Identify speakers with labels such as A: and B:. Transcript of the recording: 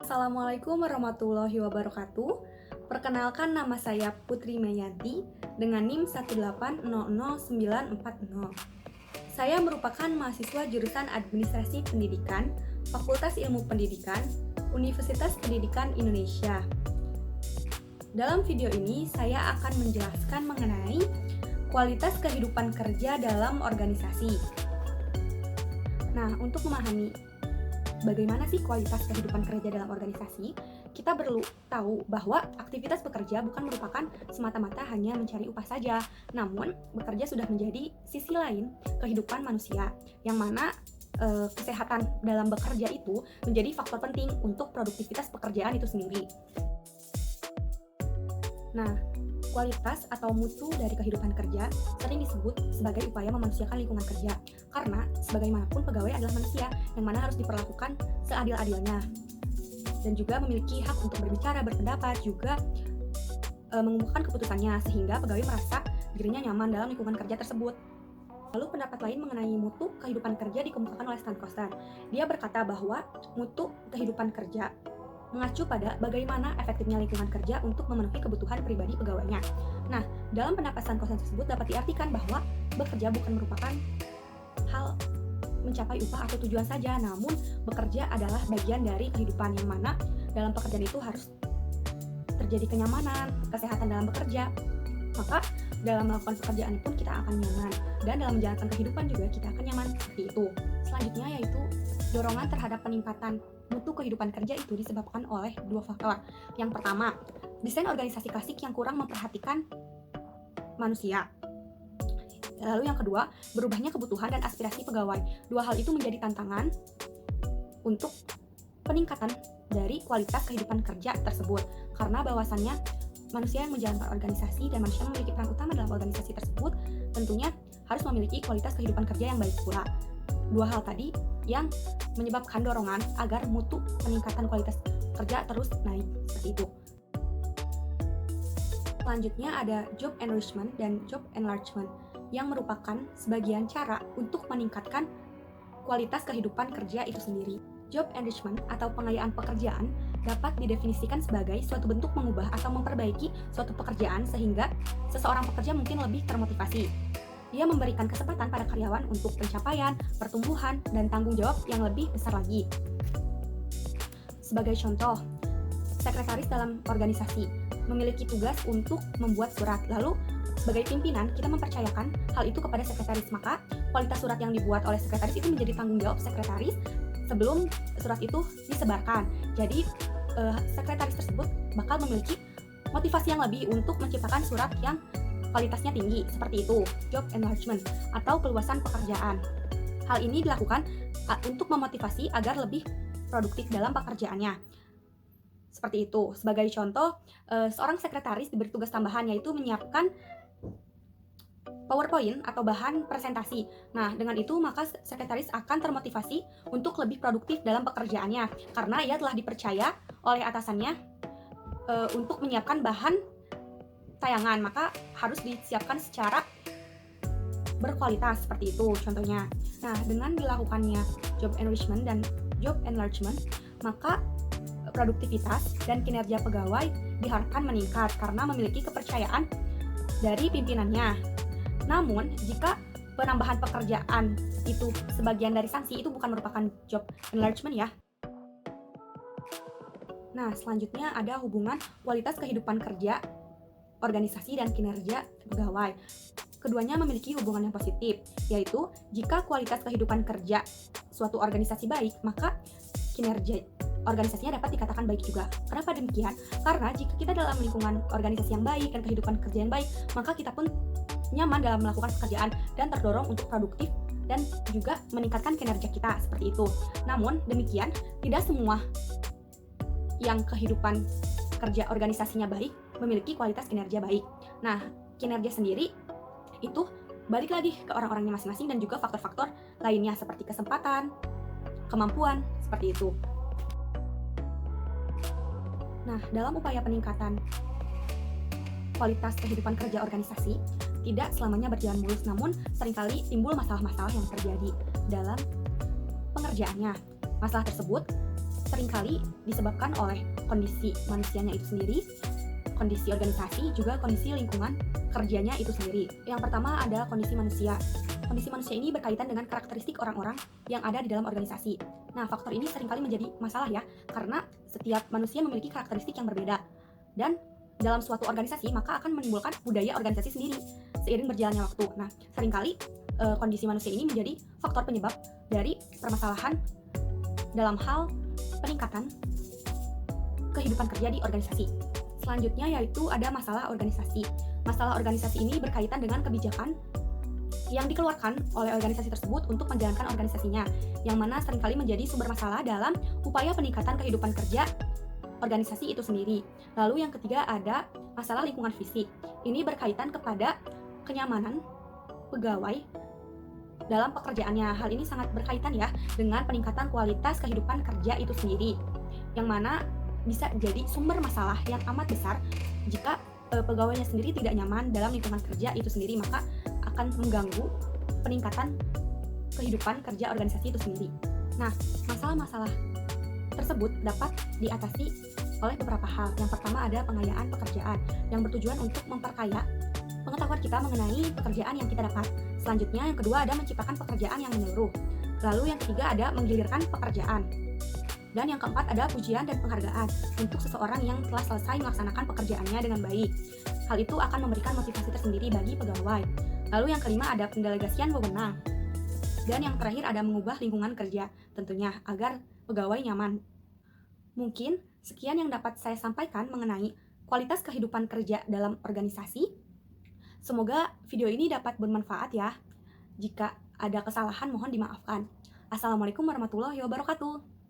A: Assalamualaikum warahmatullahi wabarakatuh. Perkenalkan, nama saya Putri Mayanti dengan NIM 1800940. Saya merupakan mahasiswa jurusan Administrasi Pendidikan, Fakultas Ilmu Pendidikan, Universitas Pendidikan Indonesia. Dalam video ini saya akan menjelaskan mengenai kualitas kehidupan kerja dalam organisasi. Nah, untuk memahami bagaimana sih kualitas kehidupan kerja dalam organisasi, kita perlu tahu bahwa aktivitas bekerja bukan merupakan semata-mata hanya mencari upah saja, namun bekerja sudah menjadi sisi lain kehidupan manusia, yang mana kesehatan dalam bekerja itu menjadi faktor penting untuk produktivitas pekerjaan itu sendiri. Nah, kualitas atau mutu dari kehidupan kerja sering disebut sebagai upaya memanusiakan lingkungan kerja, karena sebagaimanapun pegawai adalah manusia yang mana harus diperlakukan seadil-adilnya dan juga memiliki hak untuk berbicara, berpendapat, juga mengumpulkan keputusannya sehingga pegawai merasa dirinya nyaman dalam lingkungan kerja tersebut. Lalu pendapat lain mengenai mutu kehidupan kerja dikemukakan oleh Stan Koster. Dia berkata bahwa mutu kehidupan kerja mengacu pada bagaimana efektifnya lingkungan kerja untuk memenuhi kebutuhan pribadi pegawainya. Nah, dalam pendapat Stan Koster tersebut dapat diartikan bahwa bekerja bukan merupakan hal mencapai upah atau tujuan saja, namun bekerja adalah bagian dari kehidupan, yang mana dalam pekerjaan itu harus terjadi kenyamanan, kesehatan dalam bekerja. Maka dalam melakukan pekerjaan pun kita akan nyaman, dan dalam menjalankan kehidupan juga kita akan nyaman seperti itu. Selanjutnya yaitu dorongan terhadap peningkatan mutu kehidupan kerja itu disebabkan oleh dua faktor. Yang pertama, desain organisasi klasik yang kurang memperhatikan manusia. Lalu yang kedua, berubahnya kebutuhan dan aspirasi pegawai. Dua hal itu menjadi tantangan untuk peningkatan dari kualitas kehidupan kerja tersebut. Karena bahwasannya manusia yang menjalankan organisasi dan manusia yang memiliki peran utama dalam organisasi tersebut tentunya harus memiliki kualitas kehidupan kerja yang baik pula. Dua hal tadi yang menyebabkan dorongan agar mutu peningkatan kualitas kerja terus naik seperti itu. Selanjutnya ada job enrichment dan job enlargement, yang merupakan sebagian cara untuk meningkatkan kualitas kehidupan kerja itu sendiri. Job enrichment atau pengayaan pekerjaan dapat didefinisikan sebagai suatu bentuk mengubah atau memperbaiki suatu pekerjaan sehingga seseorang pekerja mungkin lebih termotivasi. Ia memberikan kesempatan pada karyawan untuk pencapaian, pertumbuhan, dan tanggung jawab yang lebih besar lagi. Sebagai contoh, sekretaris dalam organisasi memiliki tugas untuk membuat surat. Lalu, sebagai pimpinan, kita mempercayakan hal itu kepada sekretaris. Maka, kualitas surat yang dibuat oleh sekretaris itu menjadi tanggung jawab sekretaris sebelum surat itu disebarkan. Jadi, sekretaris tersebut bakal memiliki motivasi yang lebih untuk menciptakan surat yang kualitasnya tinggi, seperti itu, job enlargement atau keluasan pekerjaan. Hal ini dilakukan untuk memotivasi agar lebih produktif dalam pekerjaannya. Seperti itu. Sebagai contoh, seorang sekretaris diberi tugas tambahan, yaitu menyiapkan PowerPoint atau bahan presentasi. Nah, dengan itu maka sekretaris akan termotivasi untuk lebih produktif dalam pekerjaannya, karena ia telah dipercaya oleh atasannya untuk menyiapkan bahan tayangan, maka harus disiapkan secara berkualitas seperti itu contohnya. Nah, dengan dilakukannya job enrichment dan job enlargement, maka produktivitas dan kinerja pegawai diharapkan meningkat karena memiliki kepercayaan dari pimpinannya. Namun, jika penambahan pekerjaan itu sebagian dari sanksi, itu bukan merupakan job enlargement ya. Nah, selanjutnya ada hubungan kualitas kehidupan kerja organisasi dan kinerja pegawai. Keduanya memiliki hubungan yang positif, yaitu jika kualitas kehidupan kerja suatu organisasi baik, maka kinerja organisasinya dapat dikatakan baik juga. Kenapa demikian? Karena jika kita dalam lingkungan organisasi yang baik dan kehidupan kerja yang baik, maka kita pun nyaman dalam melakukan pekerjaan dan terdorong untuk produktif dan juga meningkatkan kinerja kita seperti itu. Namun demikian, tidak semua yang kehidupan kerja organisasinya baik memiliki kualitas kinerja baik. Nah, kinerja sendiri itu balik lagi ke orang-orangnya masing-masing dan juga faktor-faktor lainnya seperti kesempatan, kemampuan, seperti itu. Nah, dalam upaya peningkatan kualitas kehidupan kerja organisasi, tidak selamanya berjalan mulus, namun seringkali timbul masalah-masalah yang terjadi dalam pengerjaannya. Masalah tersebut seringkali disebabkan oleh kondisi manusianya itu sendiri, kondisi organisasi, juga kondisi lingkungan kerjanya itu sendiri. Yang pertama ada kondisi manusia. Kondisi manusia ini berkaitan dengan karakteristik orang-orang yang ada di dalam organisasi. Nah, faktor ini seringkali menjadi masalah ya, karena setiap manusia memiliki karakteristik yang berbeda. Dan dalam suatu organisasi maka akan menimbulkan budaya organisasi sendiri seiring berjalannya waktu. Nah, seringkali kondisi manusia ini menjadi faktor penyebab dari permasalahan dalam hal peningkatan kehidupan kerja di organisasi. Selanjutnya yaitu ada masalah organisasi. Masalah organisasi ini berkaitan dengan kebijakan yang dikeluarkan oleh organisasi tersebut untuk menjalankan organisasinya, yang mana seringkali menjadi sumber masalah dalam upaya peningkatan kehidupan kerja organisasi itu sendiri. Lalu yang ketiga ada masalah lingkungan fisik. Ini berkaitan kepada kenyamanan pegawai dalam pekerjaannya. Hal ini sangat berkaitan ya dengan peningkatan kualitas kehidupan kerja itu sendiri, yang mana bisa jadi sumber masalah yang amat besar jika pegawainya sendiri tidak nyaman dalam lingkungan kerja itu sendiri, maka akan mengganggu peningkatan kehidupan kerja organisasi itu sendiri. Nah, masalah-masalah tersebut dapat diatasi oleh beberapa hal. Yang pertama ada pengayaan pekerjaan yang bertujuan untuk memperkaya pengetahuan kita mengenai pekerjaan yang kita dapat. Selanjutnya yang kedua ada menciptakan pekerjaan yang menyeluruh. Lalu yang ketiga ada menggilirkan pekerjaan. Dan yang keempat ada pujian dan penghargaan untuk seseorang yang telah selesai melaksanakan pekerjaannya dengan baik. Hal itu akan memberikan motivasi tersendiri bagi pegawai. Lalu yang kelima ada pendelegasian wewenang. Dan yang terakhir ada mengubah lingkungan kerja, tentunya agar pegawai nyaman. Mungkin sekian yang dapat saya sampaikan mengenai kualitas kehidupan kerja dalam organisasi. Semoga video ini dapat bermanfaat ya. Jika ada kesalahan mohon dimaafkan. Assalamualaikum warahmatullahi wabarakatuh.